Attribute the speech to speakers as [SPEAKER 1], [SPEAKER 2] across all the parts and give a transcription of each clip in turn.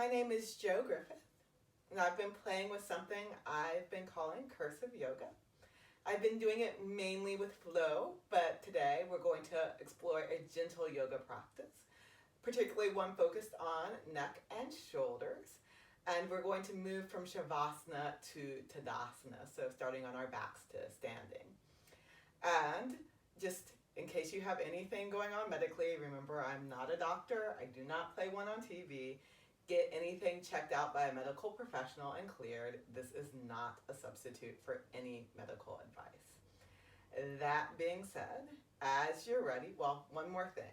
[SPEAKER 1] My name is Jo Griffith, and I've been playing with something I've been calling cursive yoga. I've been doing it mainly with flow, but today we're going to explore a gentle yoga practice, particularly one focused on neck and shoulders. And we're going to move from Shavasana to Tadasana, so starting on our backs to standing. And just in case you have anything going on medically, remember I'm not a doctor, I do not play one on TV. Get anything checked out by a medical professional and cleared. This is not a substitute for any medical advice. That being said, as you're ready, well, one more thing.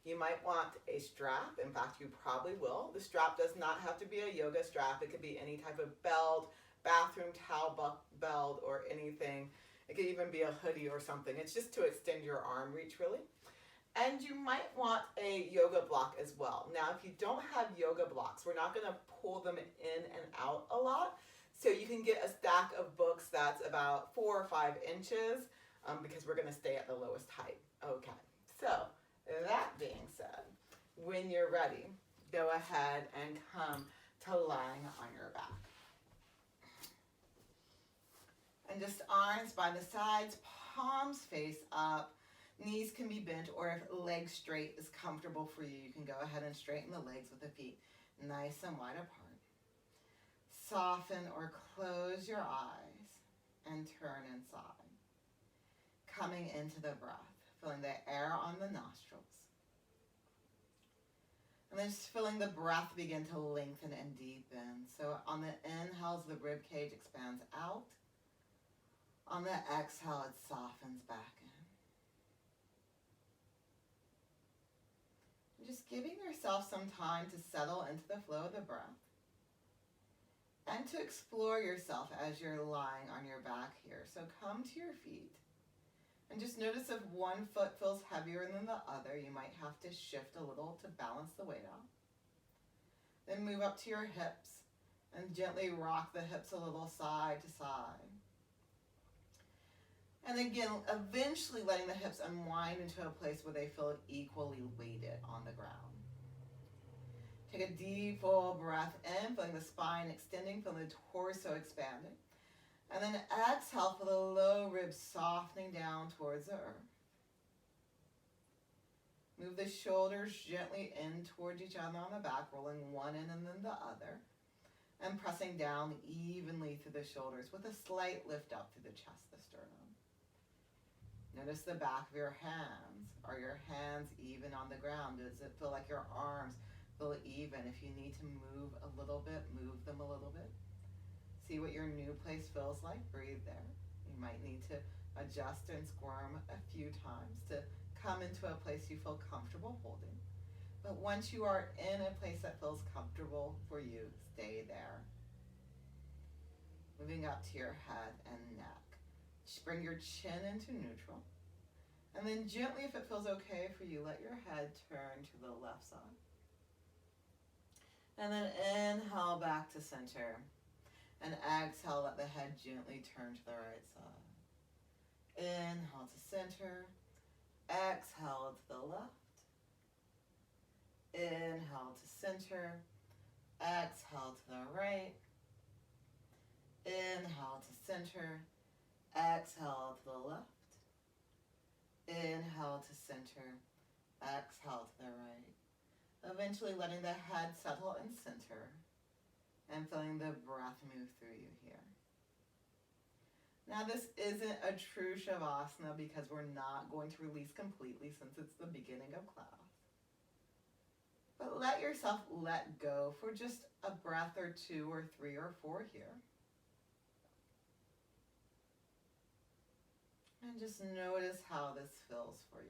[SPEAKER 1] You might want a strap. In fact, you probably will. The strap does not have to be a yoga strap. It could be any type of belt, bathroom towel belt, or anything. It could even be a hoodie or something. It's just to extend your arm reach, really. And you might want a yoga block as well. Now, if you don't have yoga blocks, we're not going to pull them in and out a lot. So you can get a stack of books that's about 4 or 5 inches because we're going to stay at the lowest height. Okay, so that being said, when you're ready, go ahead and come to lying on your back. And just arms by the sides, palms face up. Knees can be bent, or if legs straight is comfortable for you, you can go ahead and straighten the legs with the feet nice and wide apart. Soften or close your eyes and turn inside. Coming into the breath, feeling the air on the nostrils. And then just feeling the breath begin to lengthen and deepen. So on the inhales, the rib cage expands out. On the exhale, it softens back in. Just giving yourself some time to settle into the flow of the breath and to explore yourself as you're lying on your back here. So come to your feet and just notice if one foot feels heavier than the other. You might have to shift a little to balance the weight out. Then move up to your hips and gently rock the hips a little side to side. And again, eventually letting the hips unwind into a place where they feel equally weighted on the ground. Take a deep, full breath in, feeling the spine extending, feeling the torso expanding. And then exhale for the low ribs softening down towards the earth. Move the shoulders gently in towards each other on the back, rolling one in and then the other. And pressing down evenly through the shoulders with a slight lift up through the chest, the sternum. Notice the back of your hands. Are your hands even on the ground? Does it feel like your arms feel even? If you need to move a little bit, move them a little bit. See what your new place feels like. Breathe there. You might need to adjust and squirm a few times to come into a place you feel comfortable holding. But once you are in a place that feels comfortable for you, stay there. Moving up to your head and neck. Just bring your chin into neutral. And then gently, if it feels okay for you, let your head turn to the left side. And then inhale back to center. And exhale, let the head gently turn to the right side. Inhale to center. Exhale to the left. Inhale to center. Exhale to the right. Inhale to center. Exhale to the left. Inhale to center. Exhale to the right. Eventually letting the head settle and center and feeling the breath move through you here. Now this isn't a true Shavasana because we're not going to release completely since it's the beginning of class. But let yourself let go for just a breath or 2 or 3 or 4 here. And just notice how this feels for you.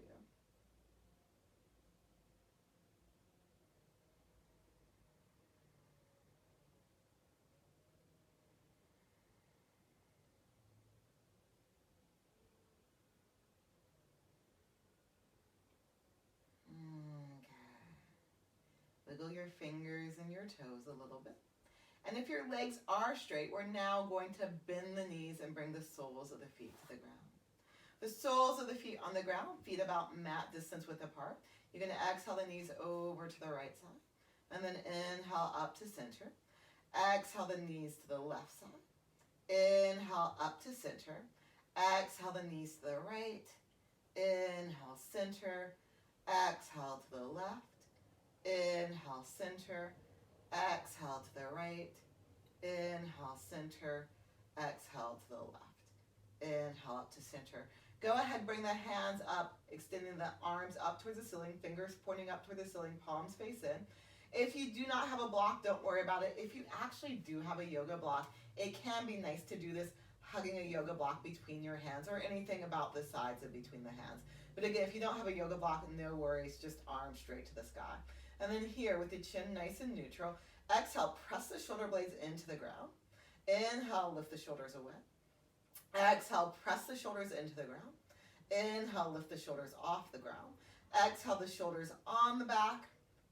[SPEAKER 1] Wiggle your fingers and your toes a little bit. And if your legs are straight, we're now going to bend the knees and bring the soles of the feet to the ground. The soles of the feet on the ground, feet about mat distance width apart. You're going to exhale the knees over to the right side. And then inhale up to center. Exhale the knees to the left side. Inhale up to center. Exhale the knees to the right. Inhale center. Exhale to the left. Inhale center. Exhale to the right. Inhale center. Exhale to the left. Inhale up to center. Go ahead, bring the hands up, extending the arms up towards the ceiling, fingers pointing up toward the ceiling, palms face in. If you do not have a block, don't worry about it. If you actually do have a yoga block, it can be nice to do this hugging a yoga block between your hands or anything about the sides of between the hands. But again, if you don't have a yoga block, no worries, just arms straight to the sky. And then here with the chin nice and neutral, exhale, press the shoulder blades into the ground. Inhale, lift the shoulders away. Exhale, press the shoulders into the ground. Inhale, lift the shoulders off the ground. Exhale, the shoulders on the back.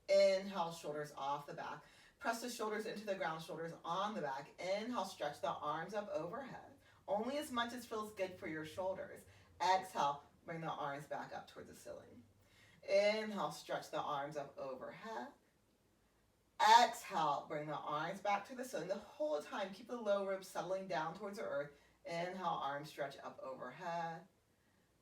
[SPEAKER 1] Inhale, shoulders off the back. Press the shoulders into the ground, shoulders on the back. Inhale, stretch the arms up overhead. Only as much as feels good for your shoulders. Exhale, bring the arms back up towards the ceiling. Inhale, stretch the arms up overhead. Exhale, bring the arms back to the ceiling. The whole time, keep the low ribs settling down towards the earth. Inhale, arms stretch up overhead.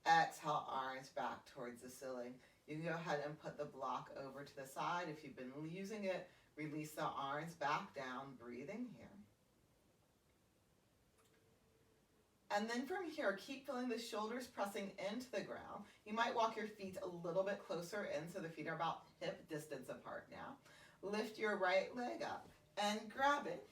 [SPEAKER 1] Exhale, arms back towards the ceiling. You can go ahead and put the block over to the side. If you've been using it, release the arms back down, breathing here. And then from here, keep feeling the shoulders pressing into the ground. You might walk your feet a little bit closer in so the feet are about hip distance apart now. Lift your right leg up and grab it.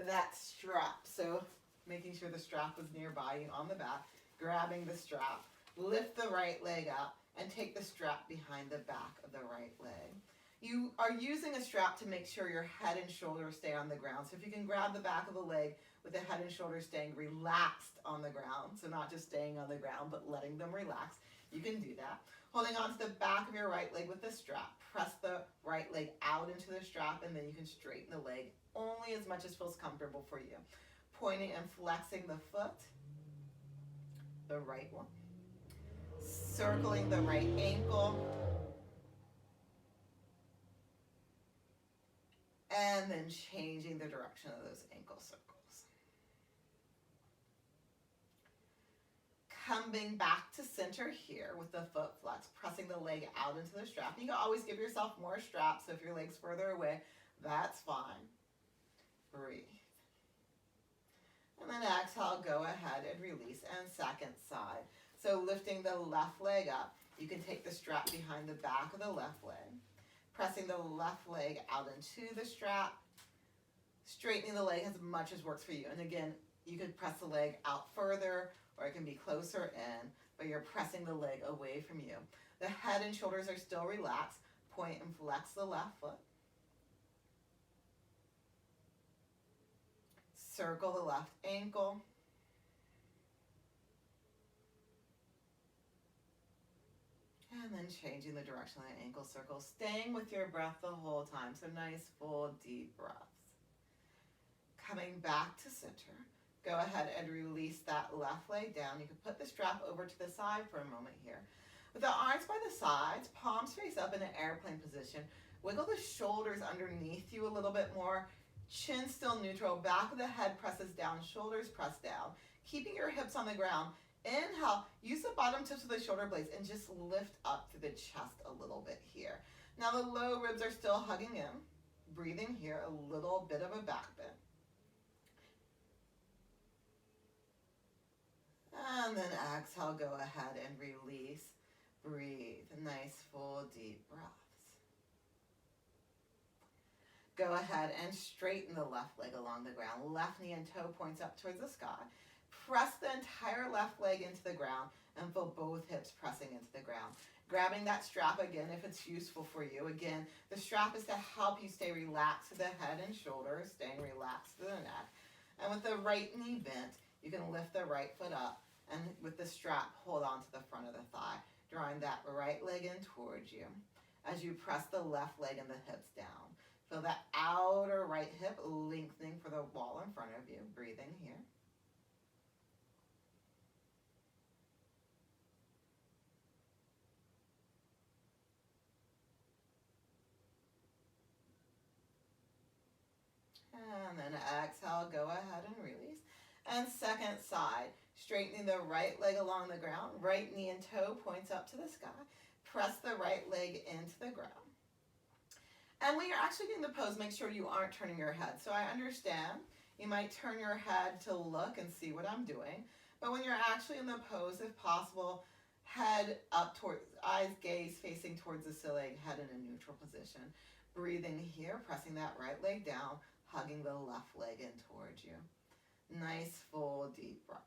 [SPEAKER 1] That strap. So making sure the strap was nearby on the back, grabbing the strap. Lift the right leg up and take the strap behind the back of the right leg. You are using a strap to make sure your head and shoulders stay on the ground. So if you can grab the back of the leg with the head and shoulders staying relaxed on the ground, so not just staying on the ground, but letting them relax, you can do that. Holding on to the back of your right leg with the strap. Press the right leg out into the strap, and then you can straighten the leg only as much as feels comfortable for you. Pointing and flexing the foot, the right one. Circling the right ankle. And then changing the direction of those ankle circles. Coming back to center here with the foot flex, pressing the leg out into the strap. You can always give yourself more strap, so if your leg's further away, that's fine. Breathe. And then exhale, go ahead and release. And second side. So lifting the left leg up, you can take the strap behind the back of the left leg. Pressing the left leg out into the strap. Straightening the leg as much as works for you. And again, you could press the leg out further, or it can be closer in, but you're pressing the leg away from you. The head and shoulders are still relaxed. Point and flex the left foot. Circle the left ankle. And then changing the direction of the ankle circle. Staying with your breath the whole time. So nice, full, deep breaths. Coming back to center. Go ahead and release that left leg down. You can put the strap over to the side for a moment here. With the arms by the sides, palms face up in an airplane position. Wiggle the shoulders underneath you a little bit more. Chin still neutral. Back of the head presses down. Shoulders press down. Keeping your hips on the ground. Inhale. Use the bottom tips of the shoulder blades and just lift up through the chest a little bit here. Now the low ribs are still hugging in. Breathing here. A little bit of a back bend. And then exhale, go ahead and release. Breathe. Nice, full, deep breaths. Go ahead and straighten the left leg along the ground. Left knee and toe points up towards the sky. Press the entire left leg into the ground and feel both hips pressing into the ground. Grabbing that strap again if it's useful for you. Again, the strap is to help you stay relaxed to the head and shoulders, staying relaxed to the neck. And with the right knee bent, you can lift the right foot up, and with the strap, hold on to the front of the thigh, drawing that right leg in towards you as you press the left leg and the hips down. Feel that outer right hip lengthening for the wall in front of you. Breathing here. And then exhale, go ahead and release. And second side, straightening the right leg along the ground, right knee and toe points up to the sky. Press the right leg into the ground. And when you're actually doing the pose, make sure you aren't turning your head. So I understand you might turn your head to look and see what I'm doing. But when you're actually in the pose, if possible, head up towards, eyes gaze facing towards the ceiling, head in a neutral position. Breathing here, pressing that right leg down, hugging the left leg in towards you. Nice, full, deep breaths.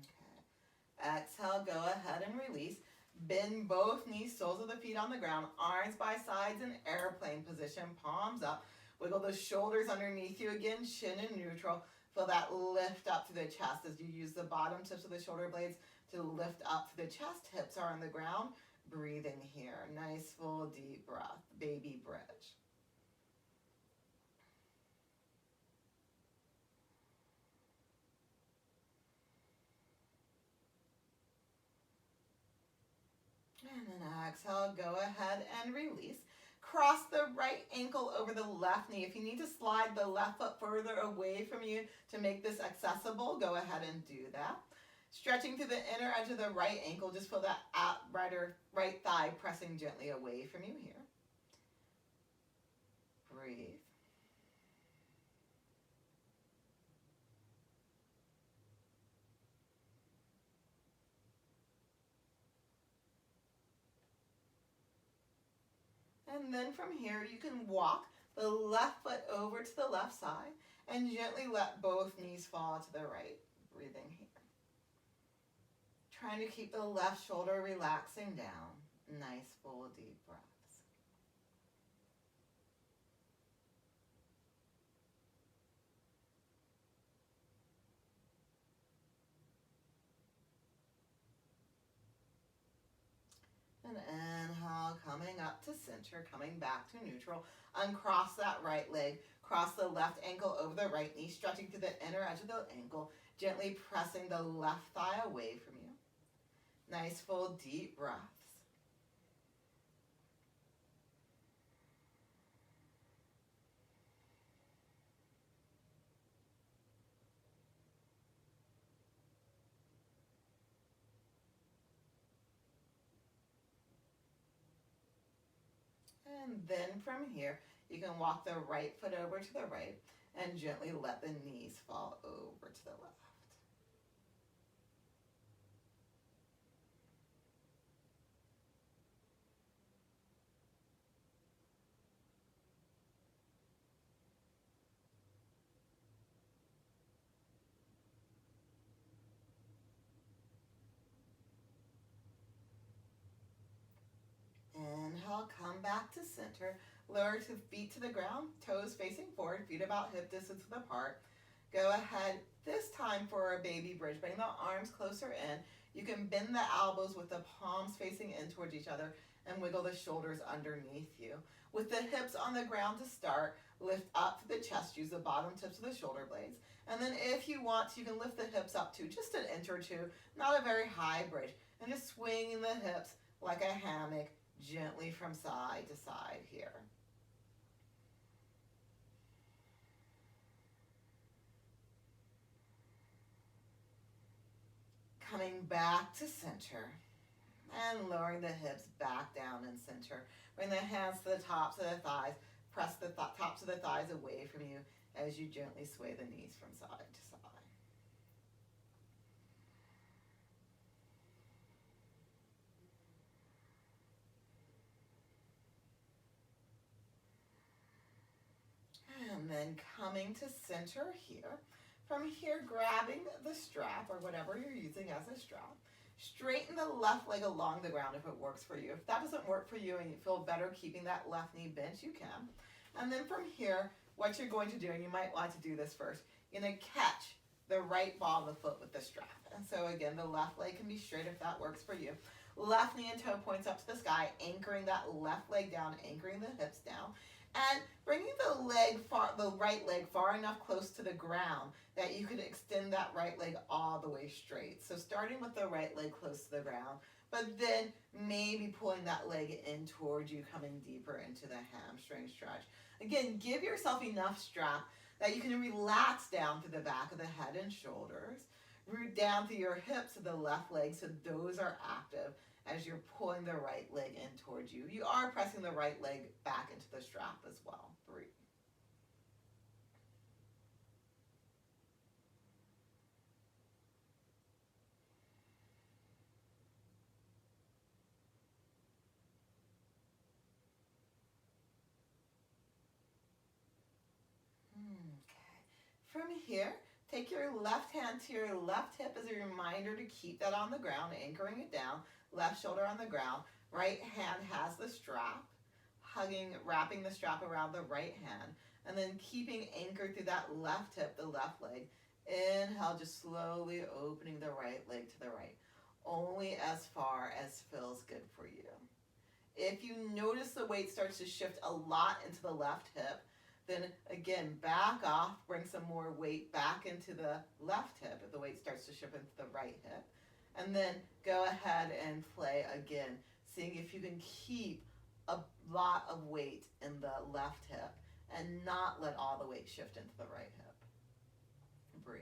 [SPEAKER 1] Okay. Exhale, go ahead and release. Bend both knees, soles of the feet on the ground, arms by sides in airplane position, palms up. Wiggle the shoulders underneath you again, chin in neutral. Feel that lift up to the chest as you use the bottom tips of the shoulder blades to lift up to the chest. Hips are on the ground. Breathing here. Nice, full, deep breath. Baby bridge. And then exhale, go ahead and release. Cross the right ankle over the left knee. If you need to slide the left foot further away from you to make this accessible, go ahead and do that. Stretching to the inner edge of the right ankle, just feel that right thigh pressing gently away from you here. Breathe. And then from here, you can walk the left foot over to the left side and gently let both knees fall to the right. Breathing here. Trying to keep the left shoulder relaxing down. Nice, full, deep breaths. And inhale, coming up to center, coming back to neutral. Uncross that right leg. Cross the left ankle over the right knee, stretching to the inner edge of the ankle, gently pressing the left thigh away from you. Nice, full, deep breaths. And then from here, you can walk the right foot over to the right and gently let the knees fall over to the left. Inhale, come back to center. Lower to feet to the ground, toes facing forward, feet about hip distance apart. Go ahead this time for a baby bridge. Bring the arms closer in. You can bend the elbows with the palms facing in towards each other and wiggle the shoulders underneath you. With the hips on the ground to start, lift up to the chest. Use the bottom tips of the shoulder blades. And then if you want, you can lift the hips up to just an inch or two, not a very high bridge. And just swinging the hips like a hammock gently from side to side here. Coming back to center and lowering the hips back down and center. Bring the hands to the tops of the thighs. Press the tops of the thighs away from you as you gently sway the knees from side to side. And then coming to center here. From here, grabbing the strap or whatever you're using as a strap. Straighten the left leg along the ground if it works for you. If that doesn't work for you and you feel better keeping that left knee bent, you can. And then from here, what you're going to do, and you might want to do this first, you're going to catch the right ball of the foot with the strap. And so again, the left leg can be straight if that works for you. Left knee and toe points up to the sky, anchoring that left leg down, anchoring the hips down. And bringing the right leg far enough close to the ground that you can extend that right leg all the way straight. So starting with the right leg close to the ground, but then maybe pulling that leg in towards you, coming deeper into the hamstring stretch. Again, give yourself enough strap that you can relax down through the back of the head and shoulders, root down through your hips to the left leg so those are active as you're pulling the right leg in towards you. You are pressing the right leg back into the strap as well. Breathe. From here, take your left hand to your left hip as a reminder to keep that on the ground, anchoring it down. Left shoulder on the ground. Right hand has the strap, wrapping the strap around the right hand, and then keeping anchored through that left hip, the left leg. Inhale, just slowly opening the right leg to the right, only as far as feels good for you. If you notice the weight starts to shift a lot into the left hip, then again, back off, bring some more weight back into the left hip if the weight starts to shift into the right hip. And then go ahead and play again, seeing if you can keep a lot of weight in the left hip and not let all the weight shift into the right hip. Breathe.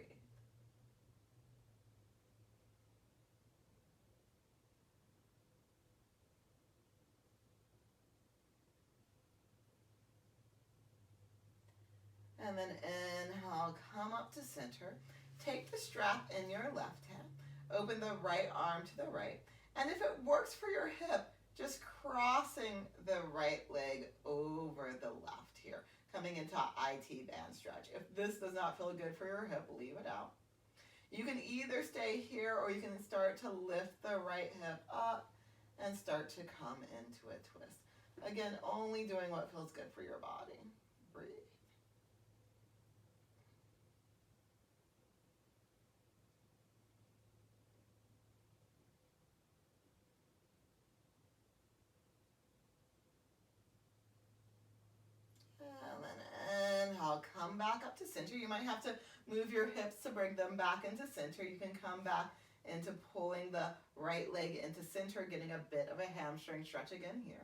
[SPEAKER 1] And then inhale, come up to center. Take the strap in your left hand. Open the right arm to the right. And if it works for your hip, just crossing the right leg over the left here, coming into IT band stretch. If this does not feel good for your hip, leave it out. You can either stay here or you can start to lift the right hip up and start to come into a twist. Again, only doing what feels good for your body. Breathe. And then inhale, come back up to center. You might have to move your hips to bring them back into center. You can come back into pulling the right leg into center, getting a bit of a hamstring stretch again here.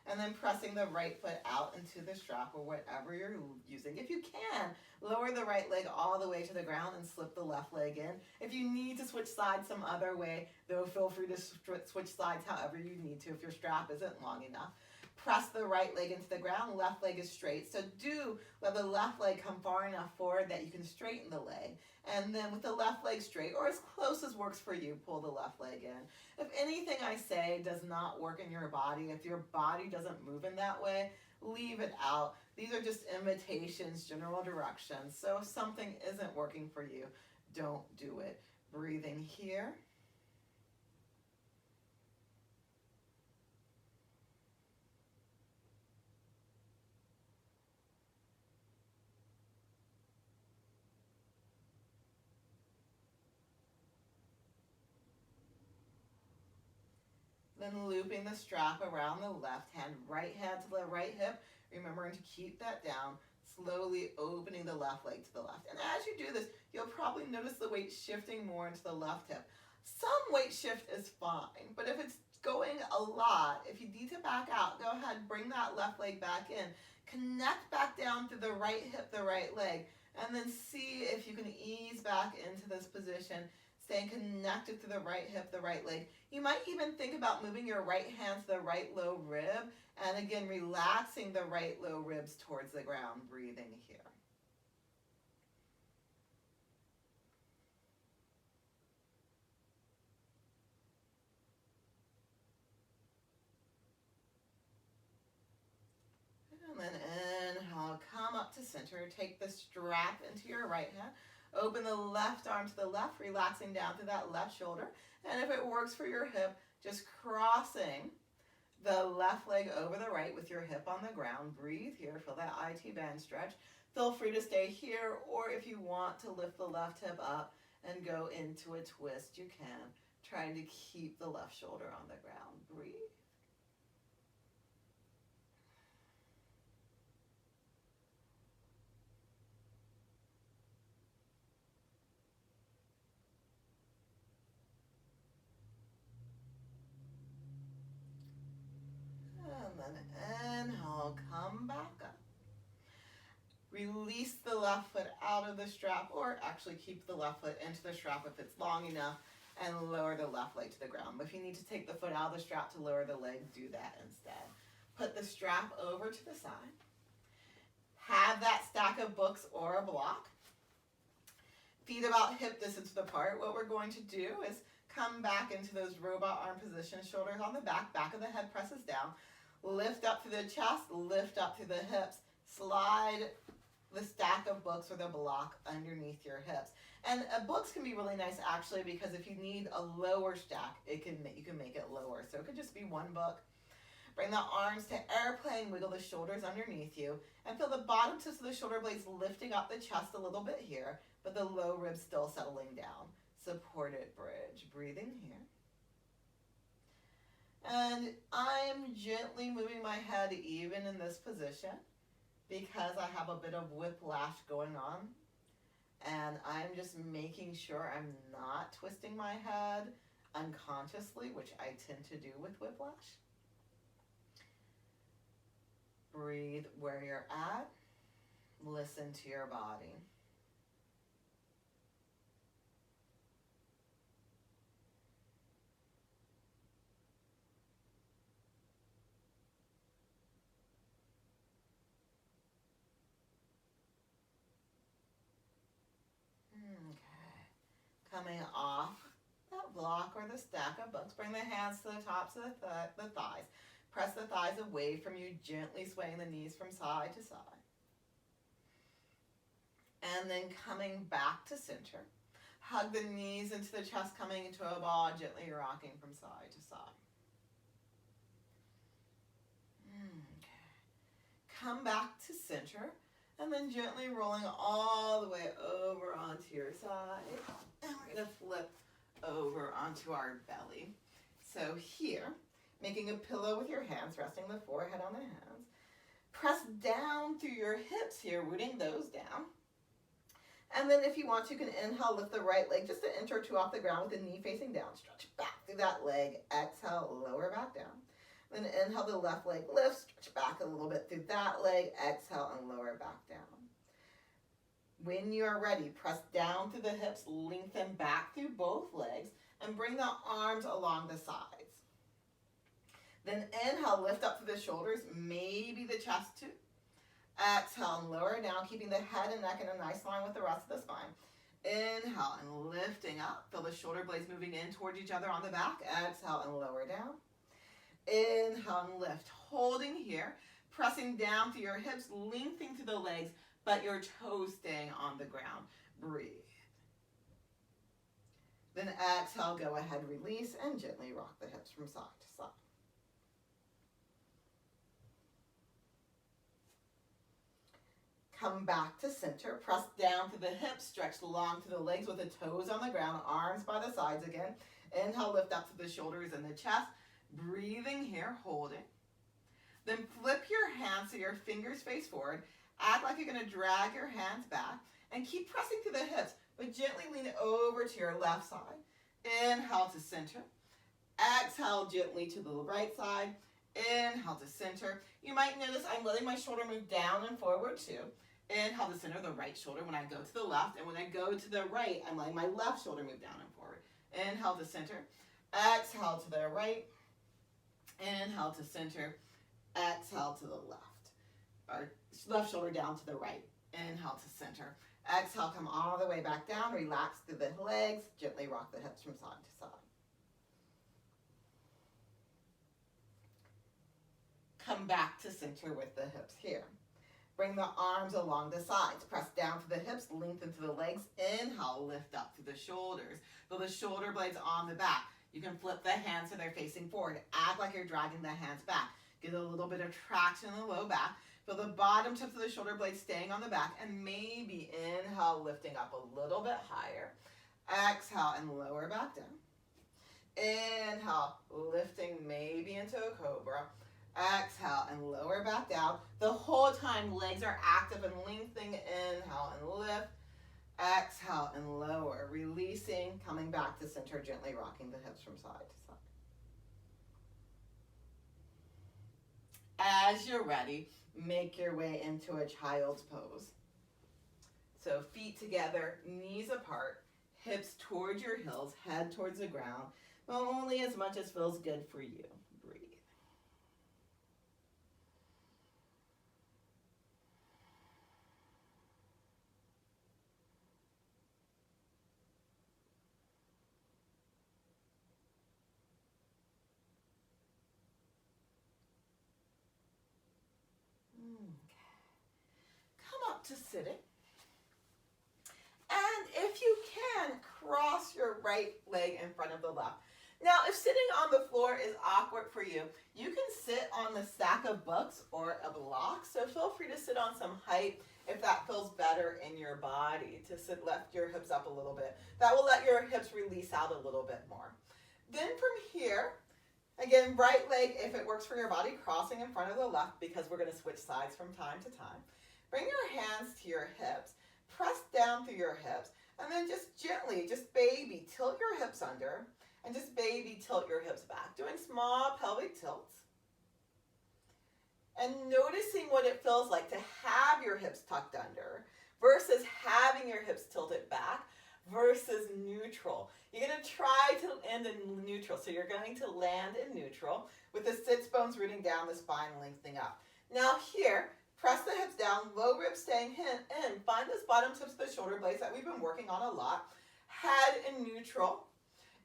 [SPEAKER 1] And then pressing the right foot out into the strap or whatever you're using. If you can, lower the right leg all the way to the ground and slip the left leg in. If you need to switch sides some other way, though, feel free to switch sides however you need to if your strap isn't long enough. Press the right leg into the ground, left leg is straight. So do let the left leg come far enough forward that you can straighten the leg. And then with the left leg straight, or as close as works for you, pull the left leg in. If anything I say does not work in your body, if your body doesn't move in that way, leave it out. These are just invitations, general directions. So if something isn't working for you, don't do it. Breathing here. Then looping the strap around the left hand, right hand to the right hip, remembering to keep that down, slowly opening the left leg to the left. And as you do this, you'll probably notice the weight shifting more into the left hip. Some weight shift is fine, but if it's going a lot, if you need to back out, go ahead, bring that left leg back in, connect back down through the right hip, the right leg, and then see if you can ease back into this position, staying connected to the right hip, the right leg. You might even think about moving your right hand to the right low rib, and again, relaxing the right low ribs towards the ground, breathing here. And then inhale, come up to center, take the strap into your right hand, open the left arm to the left, relaxing down to that left shoulder. And if it works for your hip, just crossing the left leg over the right with your hip on the ground. Breathe here, feel that IT band stretch. Feel free to stay here, or if you want to lift the left hip up and go into a twist, you can. Trying to keep the left shoulder on the ground. Breathe. Then inhale, come back up. Release the left foot out of the strap, or actually keep the left foot into the strap if it's long enough, and lower the left leg to the ground. But if you need to take the foot out of the strap to lower the leg, do that instead. Put the strap over to the side. Have that stack of books or a block. Feet about hip distance apart. What we're going to do is come back into those robot arm positions, shoulders on the back of the head presses down. Lift up through the chest, lift up through the hips. Slide the stack of books or the block underneath your hips. And books can be really nice actually, because if you need a lower stack, you can make it lower. So it could just be one book. Bring the arms to airplane, wiggle the shoulders underneath you, and feel the bottom tips of the shoulder blades lifting up the chest a little bit here, but the low ribs still settling down. Supported bridge. Breathing here. And I'm gently moving my head even in this position because I have a bit of whiplash going on. And I'm just making sure I'm not twisting my head unconsciously, which I tend to do with whiplash. Breathe where you're at. Listen to your body. Coming off that block or the stack of books, bring the hands to the tops of the thighs. Press the thighs away from you, gently swaying the knees from side to side. And then coming back to center. Hug the knees into the chest, coming into a ball, gently rocking from side to side. Come back to center, and then gently rolling all the way over onto your side. And we're going to flip over onto our belly. So here, making a pillow with your hands, resting the forehead on the hands. Press down through your hips here, rooting those down. And then if you want, you can inhale, lift the right leg just an inch or two off the ground with the knee facing down. Stretch back through that leg. Exhale, lower back down. Then inhale, the left leg lifts, stretch back a little bit through that leg. Exhale and lower back down. When you're ready, press down through the hips, lengthen back through both legs, and bring the arms along the sides. Then inhale, lift up through the shoulders, maybe the chest too. Exhale and lower down, keeping the head and neck in a nice line with the rest of the spine. Inhale and lifting up. Feel the shoulder blades moving in towards each other on the back. Exhale and lower down. Inhale and lift. Holding here, pressing down through your hips, lengthening through the legs, but your toes staying on the ground. Breathe. Then exhale, go ahead, release, and gently rock the hips from side to side. Come back to center, press down through the hips, stretch long through the legs with the toes on the ground, arms by the sides again. Inhale, lift up through the shoulders and the chest. Breathing here, holding. Then flip your hands so your fingers face forward. Act like you're going to drag your hands back and keep pressing through the hips, but gently lean over to your left side. Inhale to center. Exhale gently to the right side. Inhale to center. You might notice I'm letting my shoulder move down and forward too. Inhale to center the right shoulder when I go to the left, and when I go to the right, I'm letting my left shoulder move down and forward. Inhale to center. Exhale to the right. Inhale to center. Exhale to the left. Or left shoulder down to the right. Inhale to center. Exhale, come all the way back down. Relax through the legs. Gently rock the hips from side to side. Come back to center with the hips here. Bring the arms along the sides. Press down to the hips, lengthen through the legs. Inhale, lift up through the shoulders. Feel the shoulder blades on the back. You can flip the hands so they're facing forward. Act like you're dragging the hands back. Get a little bit of traction in the low back. Feel the bottom tips of the shoulder blades staying on the back, and maybe inhale, lifting up a little bit higher. Exhale and lower back down. Inhale, lifting maybe into a cobra. Exhale and lower back down. The whole time legs are active and lengthening. Inhale and lift. Exhale and lower. Releasing, coming back to center, gently rocking the hips from side to As you're ready, make your way into a child's pose. So feet together, knees apart, hips towards your heels, head towards the ground, but only as much as feels good for you. Breathe. Come up to sitting. And if you can, cross your right leg in front of the left. Now, if sitting on the floor is awkward for you, you can sit on the stack of books or a block. So feel free to sit on some height if that feels better in your body, to lift your hips up a little bit. That will let your hips release out a little bit more. Then from here, again, right leg, if it works for your body, crossing in front of the left, because we're going to switch sides from time to time. Bring your hands to your hips. Press down through your hips, and then just gently, just baby, tilt your hips under, and just baby, tilt your hips back, doing small pelvic tilts. And noticing what it feels like to have your hips tucked under versus having your hips tilted back versus neutral. You're going to try to end in neutral, so you're going to land in neutral with the sits bones rooting down, the spine lengthening up. Now here, press the hips down, low ribs staying in. Find those bottom tips of the shoulder blades that we've been working on a lot. Head in neutral.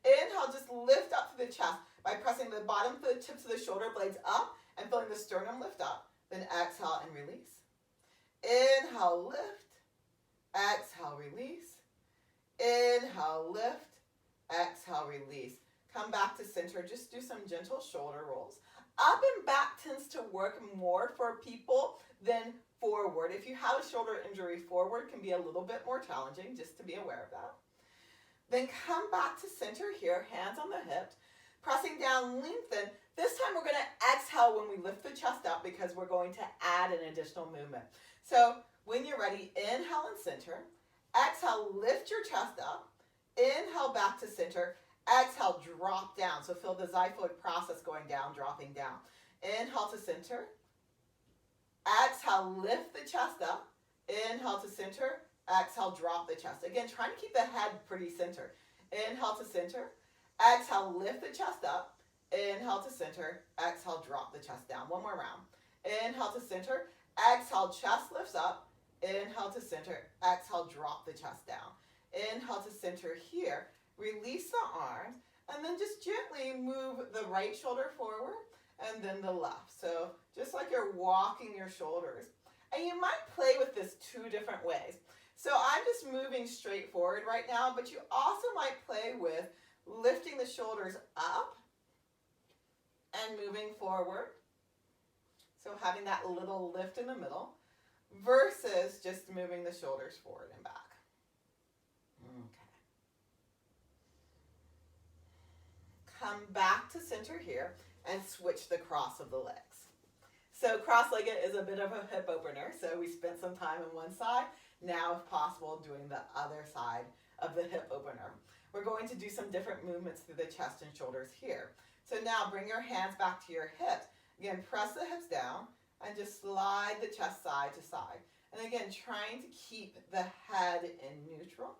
[SPEAKER 1] Inhale, just lift up to the chest by pressing the bottom of the tips of the shoulder blades up and feeling the sternum lift up. Then exhale and release. Inhale, lift. Exhale, release. Inhale, lift. Exhale, release. Come back to center. Just do some gentle shoulder rolls. Up and back tends to work more for people than forward. If you have a shoulder injury, forward can be a little bit more challenging, just to be aware of that. Then come back to center here, hands on the hips, pressing down, lengthen. This time we're going to exhale when we lift the chest up, because we're going to add an additional movement. So when you're ready, inhale and center. Exhale, lift your chest up. Inhale back to center. Exhale, drop down. So feel the xiphoid process going down, dropping down. Inhale to center. Exhale, lift the chest up. Inhale to center. Exhale, drop the chest. Again, trying to keep the head pretty centered. Inhale to center. Exhale, lift the chest up. Inhale to center. Exhale, drop the chest down. One more round. Inhale to center. Exhale, chest lifts up. Inhale to center. Exhale, drop the chest down. Inhale to center here. Release the arms, and then just gently move the right shoulder forward and then the left. So just like you're walking your shoulders. And you might play with this two different ways. So I'm just moving straight forward right now, but you also might play with lifting the shoulders up and moving forward. So having that little lift in the middle versus just moving the shoulders forward and back. Okay. Come back to center here and switch the cross of the legs. So cross-legged is a bit of a hip opener, so we spent some time on one side. Now, if possible, doing the other side of the hip opener. We're going to do some different movements through the chest and shoulders here. So now bring your hands back to your hips. Again, press the hips down and just slide the chest side to side. And again, trying to keep the head in neutral.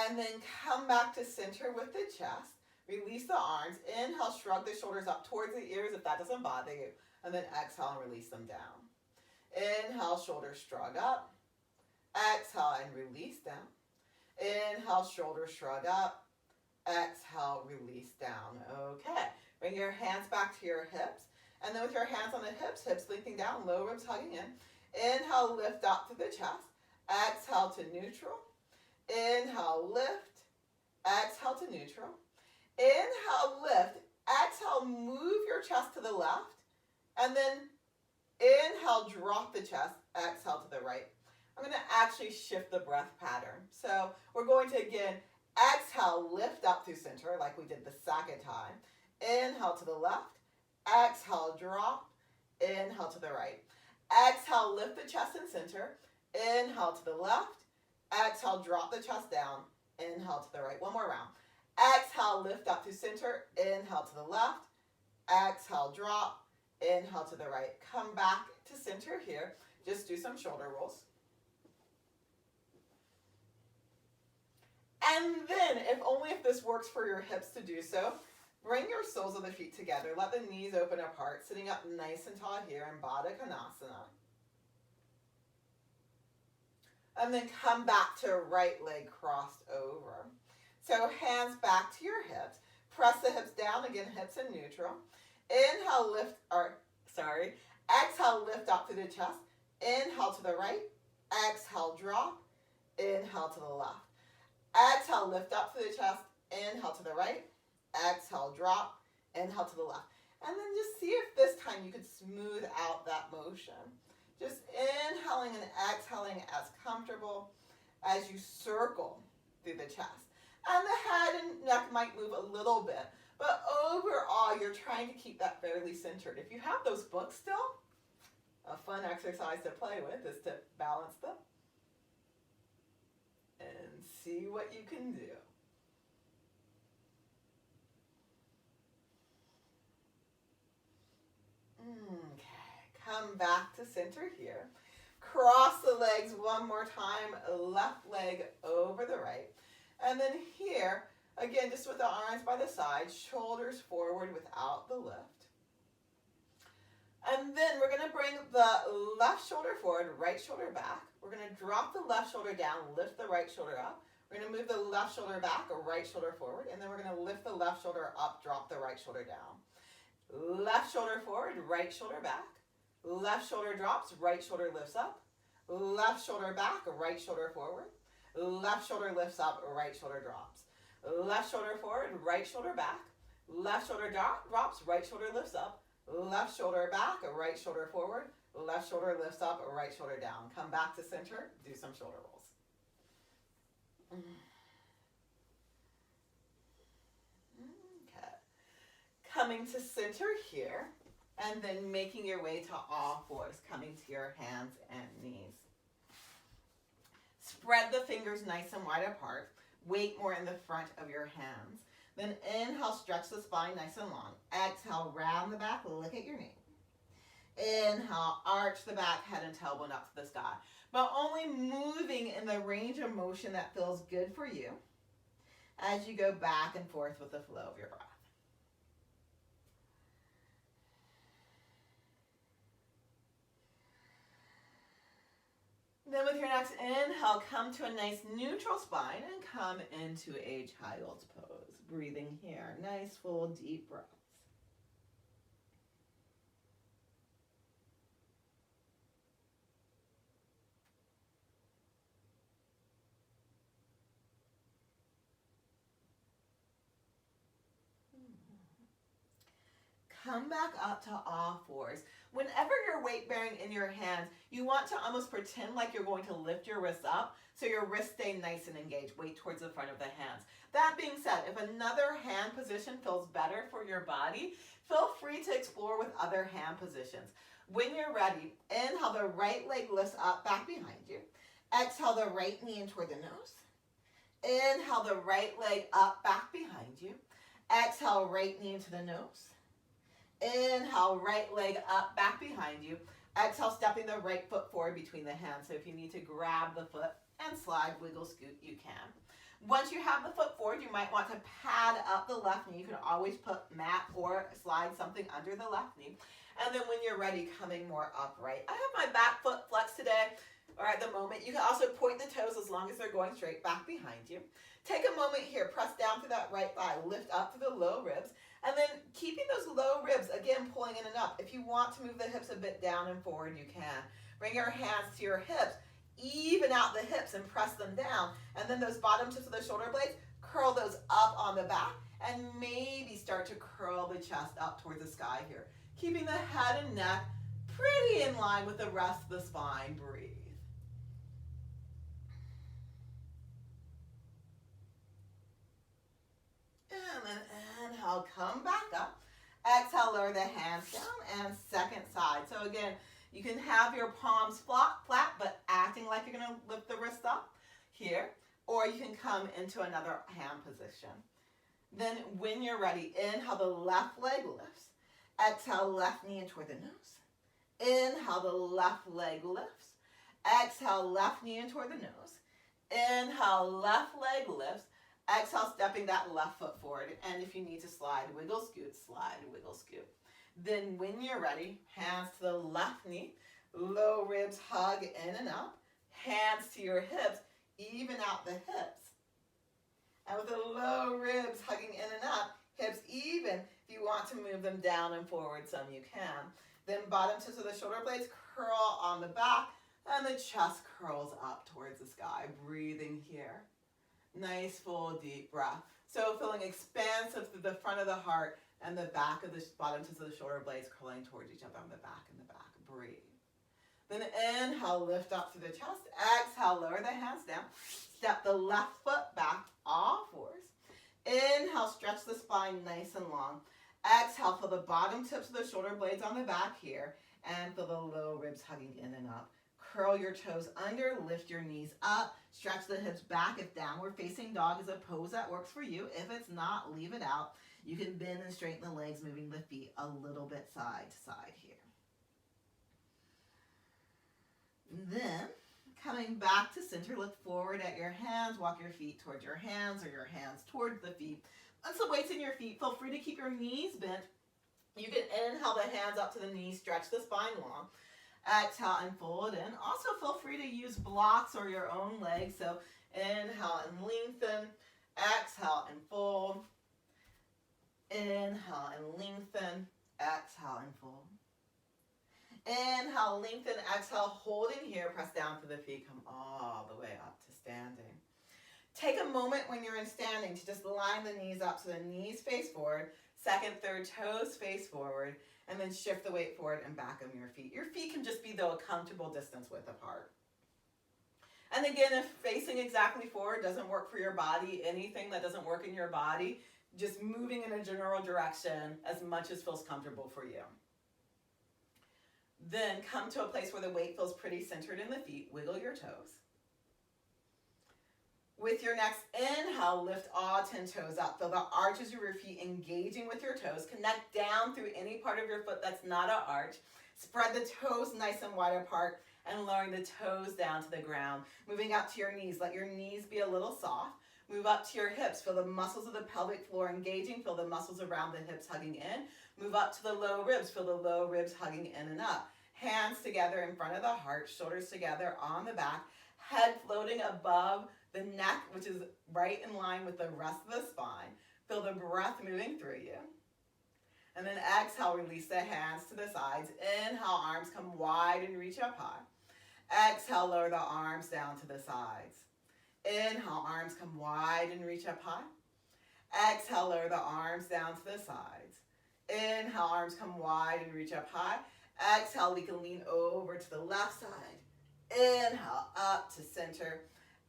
[SPEAKER 1] And then come back to center with the chest. Release the arms. Inhale, shrug the shoulders up towards the ears if that doesn't bother you. And then exhale and release them down. Inhale, shoulders shrug up. Exhale and release down. Inhale, shoulders shrug up. Exhale, release down. Okay. Bring your hands back to your hips. And then with your hands on the hips, hips lengthening down, low ribs hugging in. Inhale, lift up to the chest. Exhale to neutral. Inhale, lift. Exhale to neutral. Inhale, lift. Exhale, move your chest to the left. And then inhale, drop the chest. Exhale to the right. I'm going to actually shift the breath pattern. So we're going to, again, exhale, lift up through center like we did the second time. Inhale to the left. Exhale, drop. Inhale to the right. Exhale, lift the chest in center. Inhale to the left. Exhale, drop the chest down. Inhale to the right. One more round. Exhale, lift up to center. Inhale to the left. Exhale, drop. Inhale to the right. Come back to center here. Just do some shoulder rolls. And then, if this works for your hips to do so, bring your soles of the feet together. Let the knees open apart, sitting up nice and tall here in Baddha Konasana. And then come back to right leg crossed over. So hands back to your hips. Press the hips down, again, hips in neutral. Inhale, exhale, lift up to the chest. Inhale to the right. Exhale, drop. Inhale to the left. Exhale, lift up to the chest. Inhale to the right. Exhale, drop. Inhale to the left. And then just see if this time you could smooth out that motion. Just inhaling and exhaling as comfortable as you circle through the chest. And the head and neck might move a little bit, but overall, you're trying to keep that fairly centered. If you have those books still, a fun exercise to play with is to balance them and see what you can do. Okay, come back to center here. Cross the legs one more time, left leg over the right. And then here, again, just with the arms by the side, shoulders forward without the lift. And then we're going to bring the left shoulder forward, right shoulder back. We're going to drop the left shoulder down, lift the right shoulder up. We're going to move the left shoulder back, right shoulder forward. And then we're going to lift the left shoulder up, drop the right shoulder down. Left shoulder forward, right shoulder back. Left shoulder drops, right shoulder lifts up. Left shoulder back, right shoulder forward. Left shoulder lifts up, right shoulder drops. Left shoulder forward, right shoulder back. Left shoulder drops, right shoulder lifts up. Left shoulder back, right shoulder forward. Left shoulder lifts up, right shoulder down. Come back to center, do some shoulder rolls. Okay. Coming to center here, and then making your way to all fours, coming to your hands and knees. Spread the fingers nice and wide apart. Weight more in the front of your hands. Then inhale, stretch the spine nice and long. Exhale, round the back, look at your knee. Inhale, arch the back, head and tailbone up to the sky. But only moving in the range of motion that feels good for you as you go back and forth with the flow of your breath. Then with your next inhale, come to a nice neutral spine and come into a child's pose. Breathing here, nice full deep breaths. Come back up to all fours. Whenever you're weight bearing in your hands, you want to almost pretend like you're going to lift your wrists up so your wrists stay nice and engaged. Weight towards the front of the hands. That being said, if another hand position feels better for your body, feel free to explore with other hand positions. When you're ready, inhale, the right leg lifts up back behind you. Exhale, the right knee in toward the nose. Inhale, the right leg up back behind you. Exhale, right knee into the nose. Inhale, right leg up, back behind you. Exhale, stepping the right foot forward between the hands. So if you need to grab the foot and slide, wiggle, scoot, you can. Once you have the foot forward, you might want to pad up the left knee. You can always put mat or slide something under the left knee. And then when you're ready, coming more upright. I have my back foot flexed today, or at the moment. You can also point the toes as long as they're going straight back behind you. Take a moment here, press down through that right thigh, lift up through the low ribs. And then keeping those low ribs, again, pulling in and up. If you want to move the hips a bit down and forward, you can. Bring your hands to your hips. Even out the hips and press them down. And then those bottom tips of the shoulder blades, curl those up on the back. And maybe start to curl the chest up towards the sky here. Keeping the head and neck pretty in line with the rest of the spine. Breathe. And then inhale, come back up. Exhale, lower the hands down, and second side. So again, you can have your palms flat, but acting like you're going to lift the wrist up here, or you can come into another hand position. Then when you're ready, inhale, the left leg lifts. Exhale, left knee in toward the nose. Inhale, the left leg lifts. Exhale, left knee in toward the nose. Inhale, left leg lifts. Exhale, stepping that left foot forward. And if you need to slide, wiggle, scoot, slide, wiggle, scoot. Then when you're ready, hands to the left knee, low ribs hug in and up. Hands to your hips, even out the hips. And with the low ribs hugging in and up, hips even. If you want to move them down and forward, some you can. Then bottom tips of the shoulder blades curl on the back, and the chest curls up towards the sky. Breathing here. Nice, full, deep breath. So feeling expansive through the front of the heart and the back of the bottom tips of the shoulder blades curling towards each other on the back and the back. Breathe. Then inhale, lift up through the chest. Exhale, lower the hands down. Step the left foot back, all fours. Inhale, stretch the spine nice and long. Exhale, feel the bottom tips of the shoulder blades on the back here, and feel the low ribs hugging in and up. Curl your toes under, lift your knees up, stretch the hips back. If downward facing dog is a pose that works for you, if it's not, leave it out. You can bend and straighten the legs, moving the feet a little bit side to side here. Then, coming back to center, look forward at your hands, walk your feet towards your hands or your hands towards the feet. Once the weight's in your feet, feel free to keep your knees bent. You can inhale the hands up to the knees, stretch the spine long. Exhale and fold in. Also feel free to use blocks or your own legs. So inhale and lengthen, exhale and fold. Inhale and lengthen, exhale and fold. Inhale, lengthen, exhale, holding here, press down to the feet, come all the way up to standing. Take a moment when you're in standing to just line the knees up so the knees face forward, second, third toes face forward, and then shift the weight forward and back on your feet. Your feet can just be, though, a comfortable distance width apart. And again, if facing exactly forward doesn't work for your body, anything that doesn't work in your body, just moving in a general direction as much as feels comfortable for you. Then come to a place where the weight feels pretty centered in the feet. Wiggle your toes. With your next inhale, lift all 10 toes up. Feel the arches of your feet engaging with your toes. Connect down through any part of your foot that's not an arch. Spread the toes nice and wide apart and lowering the toes down to the ground. Moving up to your knees. Let your knees be a little soft. Move up to your hips. Feel the muscles of the pelvic floor engaging. Feel the muscles around the hips hugging in. Move up to the low ribs. Feel the low ribs hugging in and up. Hands together in front of the heart. Shoulders together on the back. Head floating above the neck, which is right in line with the rest of the spine. Feel the breath moving through you. And then exhale, release the hands to the sides. Inhale, arms come wide and reach up high. Exhale, lower the arms down to the sides. Inhale, arms come wide and reach up high. Exhale, lower the arms down to the sides. Inhale, arms come wide and reach up high. Exhale, we can lean over to the left side. Inhale, up to center.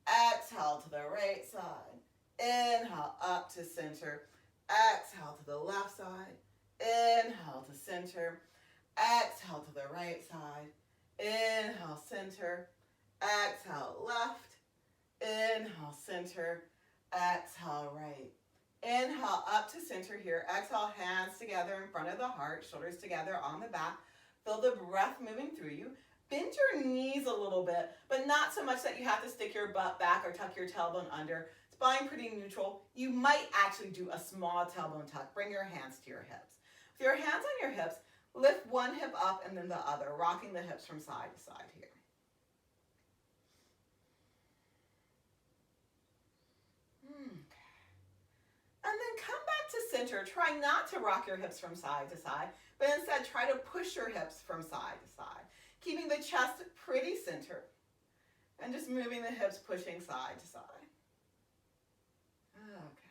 [SPEAKER 1] Exhale to the right side. Inhale, up to center. Exhale to the left side. Inhale to center. Exhale to the right side. Inhale, center. Exhale, left. Inhale, center. Exhale, right. Inhale, up to center here. Exhale, hands together in front of the heart. Shoulders together on the back. Feel the breath moving through you. Bend your knees a little bit, but not so much that you have to stick your butt back or tuck your tailbone under. Spine pretty neutral. You might actually do a small tailbone tuck. Bring your hands to your hips. With your hands on your hips, lift one hip up and then the other, rocking the hips from side to side here. And then come back to center. Try not to rock your hips from side to side, but instead try to push your hips from side to side, keeping the chest pretty centered and just moving the hips, pushing side to side. Okay.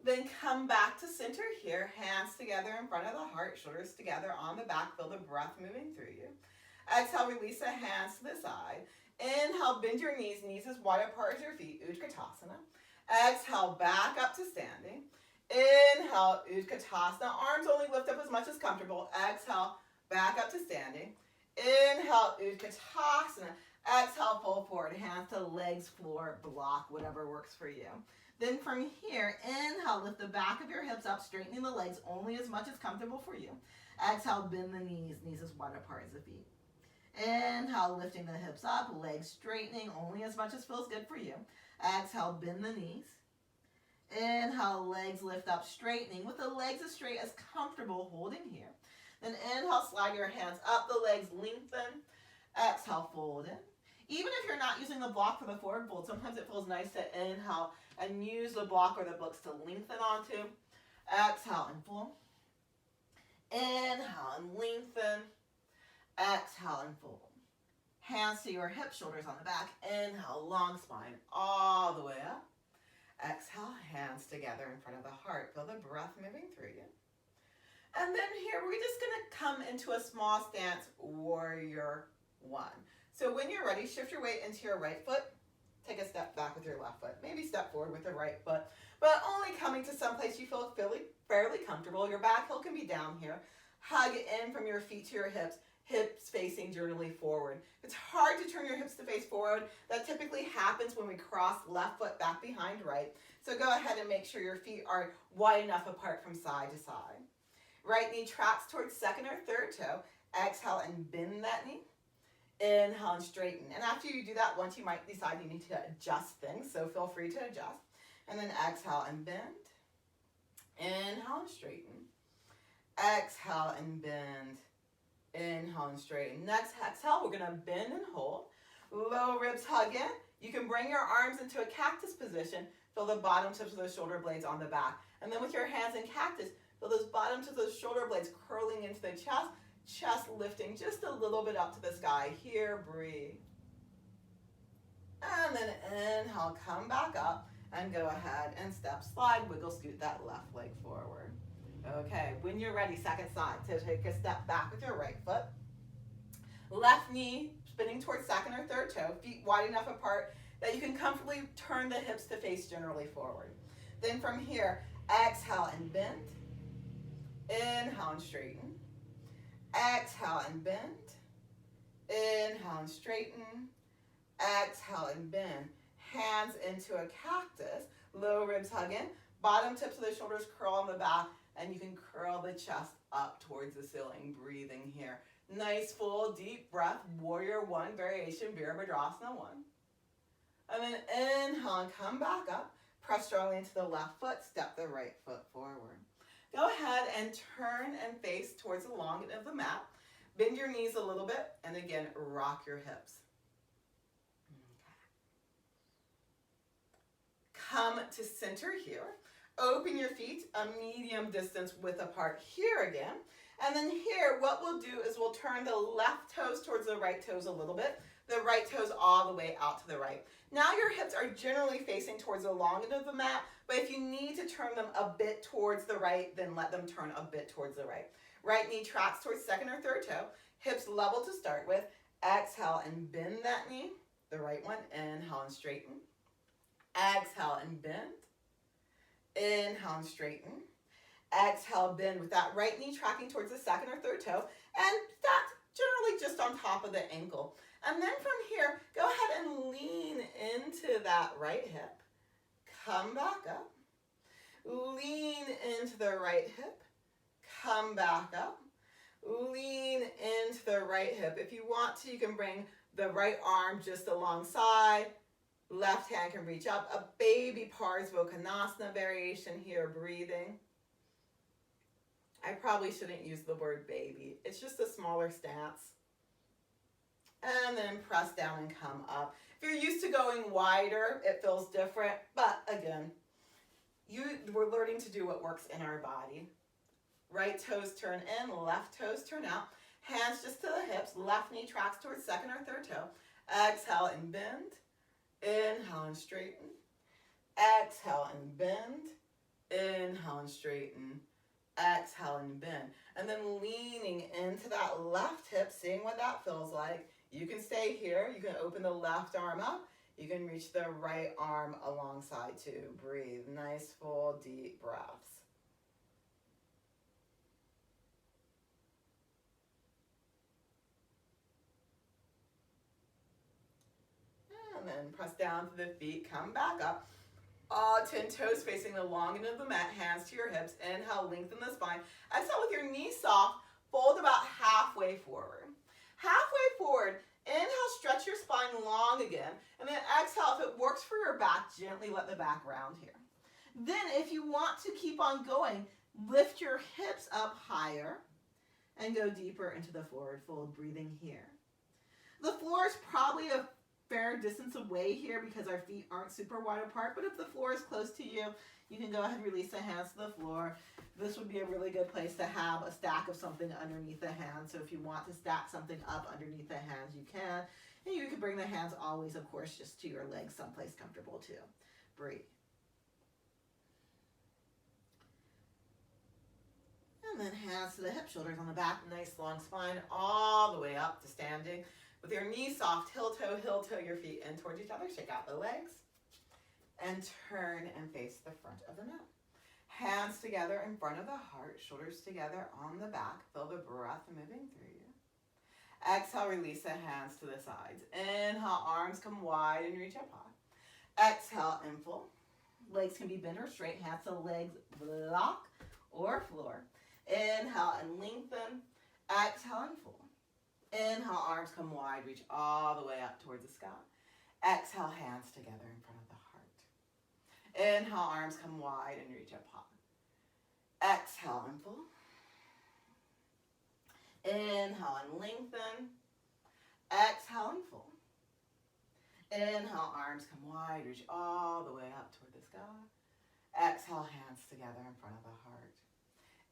[SPEAKER 1] Then come back to center here, hands together in front of the heart, shoulders together on the back. Feel the breath moving through you. Exhale, release the hands to the side. Inhale, bend your knees as wide apart as your feet, Utkatasana. Exhale, back up to standing. Inhale, Utkatasana. Arms only lift up as much as comfortable. Exhale, back up to standing. Inhale, Utkatasana. Exhale, fold forward. Hands to legs, floor, block, whatever works for you. Then from here, inhale, lift the back of your hips up, straightening the legs only as much as comfortable for you. Exhale, bend the knees, knees as wide apart as the feet. Inhale, lifting the hips up, legs straightening only as much as feels good for you. Exhale, bend the knees. Inhale, legs lift up, straightening with the legs as straight as comfortable, holding here. Then inhale, slide your hands up, the legs lengthen. Exhale, fold in. Even if you're not using the block for the forward fold, sometimes it feels nice to inhale and use the block or the books to lengthen onto. Exhale and fold. Inhale and lengthen. Exhale and fold. Hands to your hips, shoulders on the back. Inhale, long spine all the way up. Exhale, hands together in front of the heart. Feel the breath moving through you. And then here, we're just going to come into a small stance, warrior one. So when you're ready, shift your weight into your right foot. Take a step back with your left foot. Maybe step forward with the right foot, but only coming to some place you feel fairly comfortable. Your back heel can be down here. Hug in from your feet to your hips, hips facing generally forward. It's hard to turn your hips to face forward. That typically happens when we cross left foot back behind right. So go ahead and make sure your feet are wide enough apart from side to side. Right knee tracks towards second or third toe. Exhale and bend that knee. Inhale and straighten. And after you do that, once you might decide you need to adjust things, so feel free to adjust. And then exhale and bend. Inhale and straighten. Exhale and bend. Inhale and straighten. Next exhale, we're going to bend and hold. Low ribs hug in. You can bring your arms into a cactus position. Feel the bottom tips of the shoulder blades on the back. And then with your hands in cactus, feel those bottom tips of those shoulder blades curling into the chest. Chest lifting just a little bit up to the sky. Here, breathe. And then inhale, come back up and go ahead and step, slide, wiggle, scoot that left leg forward. Okay, when you're ready, second side. So take a step back with your right foot. Left knee spinning towards second or third toe, feet wide enough apart that you can comfortably turn the hips to face generally forward. Then from here, exhale and bend. Inhale and straighten. Exhale and bend. Inhale and straighten. Exhale and bend. Hands into a cactus. Low ribs hug in. Bottom tips of the shoulders curl on the back. And you can curl the chest up towards the ceiling. Breathing here. Nice full deep breath. Warrior one variation. Virabhadrasana one. And then inhale and come back up. Press strongly into the left foot. Step the right foot forward. Go ahead and turn and face towards the long end of the mat. Bend your knees a little bit, and again, rock your hips. Okay. Come to center here. Open your feet a medium distance width apart here again. And then here, what we'll do is we'll turn the left toes towards the right toes a little bit. The right toes all the way out to the right. Now your hips are generally facing towards the long end of the mat, but if you need to turn them a bit towards the right, then let them turn a bit towards the right. Right knee tracks towards second or third toe. Hips level to start with. Exhale and bend that knee. The right one. Inhale and straighten. Exhale and bend. Inhale and straighten. Exhale, bend with that right knee tracking towards the second or third toe. And that's generally just on top of the ankle. And then from here, go ahead and lean into that right hip. Come back up. Lean into the right hip. Come back up. Lean into the right hip. If you want to, you can bring the right arm just alongside. Left hand can reach up. A baby Parsvottanasana variation here, breathing. I probably shouldn't use the word baby. It's just a smaller stance. And then press down and come up. If you're used to going wider, it feels different. But again, we're learning to do what works in our body. Right toes turn in, left toes turn out. Hands just to the hips. Left knee tracks towards second or third toe. Exhale and bend. Inhale and straighten. Exhale and bend. Inhale and straighten. Exhale and bend. And then leaning into that left hip, seeing what that feels like. You can stay here. You can open the left arm up. You can reach the right arm alongside too. Breathe. Nice, full, deep breaths. And then press down to the feet. Come back up. All 10 toes facing the long end of the mat, hands to your hips. Inhale, lengthen the spine. Exhale with your knees soft, fold about halfway forward. Halfway forward, inhale, stretch your spine long again. And then exhale, if it works for your back, gently let the back round here. Then if you want to keep on going, lift your hips up higher and go deeper into the forward fold, breathing here. The floor is probably a fair distance away here because our feet aren't super wide apart, but if the floor is close to you, you can go ahead and release the hands to the floor. This would be a really good place to have a stack of something underneath the hands. So if you want to stack something up underneath the hands, you can. And you can bring the hands always, of course, just to your legs, someplace comfortable too. Breathe. And then hands to the hip, shoulders on the back, nice long spine all the way up to standing. With your knees soft, heel toe your feet in towards each other. Shake out the legs. And turn and face the front of the mat. Hands together in front of the heart, shoulders together on the back. Feel the breath moving through you. Exhale, release the hands to the sides. Inhale, arms come wide and reach up high. Exhale, in full. Legs can be bent or straight. Hands to legs, block or floor. Inhale and lengthen. Exhale and full. Inhale, arms come wide, reach all the way up towards the sky. Exhale, hands together in front of the heart. Inhale, arms come wide and reach up high. Exhale and full. Inhale and lengthen. Exhale and full. Inhale, arms come wide, reach all the way up toward the sky. Exhale, hands together in front of the heart.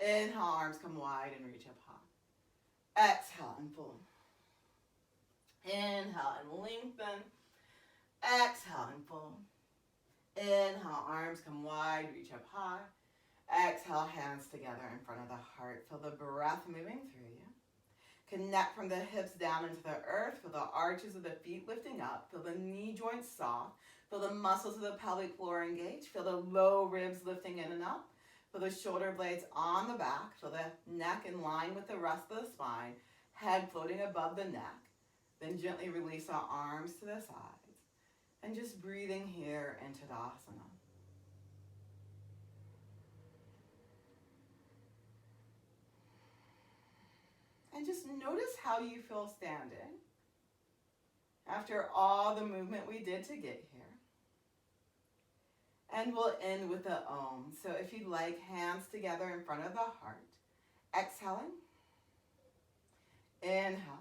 [SPEAKER 1] Inhale, arms come wide and reach up high. Exhale and full. Inhale and lengthen. Exhale and full. Inhale, arms come wide, reach up high. Exhale, hands together in front of the heart. Feel the breath moving through you. Connect from the hips down into the earth. Feel the arches of the feet lifting up. Feel the knee joints soft. Feel the muscles of the pelvic floor engaged. Feel the low ribs lifting in and up. Feel the shoulder blades on the back. Feel the neck in line with the rest of the spine. Head floating above the neck. Then gently release our arms to the sides. And just breathing here into Tadasana. And just notice how you feel standing after all the movement we did to get here. And we'll end with the Om. So if you'd like, hands together in front of the heart. Exhaling. Inhale.